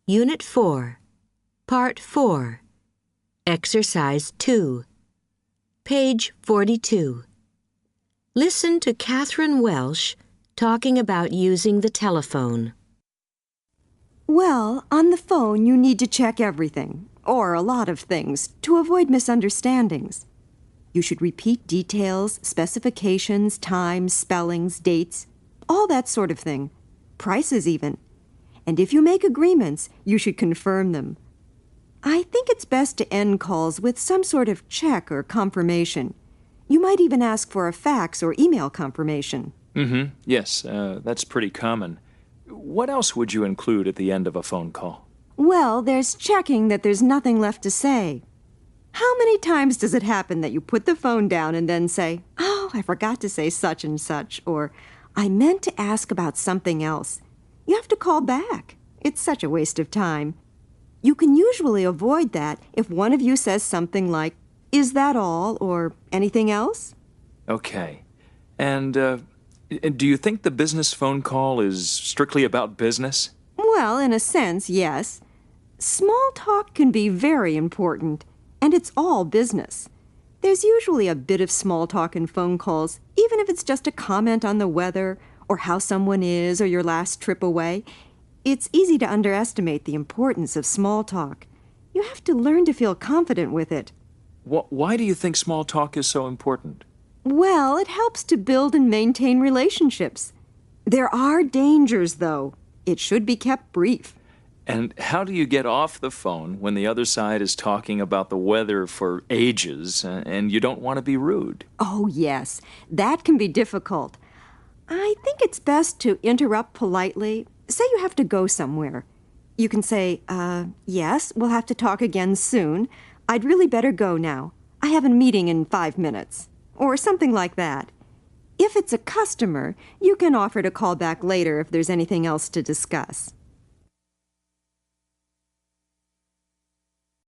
Unit 4, Part 4, Exercise 2, page 42. Listen to Catherine Welsh talking about using the telephone. Well, on the phone you need to check everything, or a lot of things, to avoid misunderstandings. You should repeat details, specifications, times, spellings, dates, all that sort of thing. Prices even. And if you make agreements, you should confirm them. I think it's best to end calls with some sort of check or confirmation. You might even ask for a fax or email confirmation. Yes, that's pretty common. What else would you include at the end of a phone call? Well, there's checking that there's nothing left to say. How many times does it happen that you put the phone down and then say, "Oh, I forgot to say such and such," or "I meant to ask about something else." You have to call back. It's such a waste of time. You can usually avoid that if one of you says something like, "Is that all?" or "Anything else?" Okay. And do you think the business phone call is strictly about business? Well, in a sense, yes. Small talk can be very important, and it's all business. There's usually a bit of small talk in phone calls, even if it's just a comment on the weather or how someone is or your last trip away. It's easy to underestimate the importance of small talk. You have to learn to feel confident with it. Why do you think small talk is so important? Well, it helps to build and maintain relationships. There are dangers, though. It should be kept brief. And how do you get off the phone when the other side is talking about the weather for ages and you don't want to be rude? Oh, yes. That can be difficult. I think it's best to interrupt politely. Say you have to go somewhere. You can say, yes, we'll have to talk again soon. I'd really better go now. I have a meeting in 5 minutes. Or something like that. If it's a customer, you can offer to call back later if there's anything else to discuss.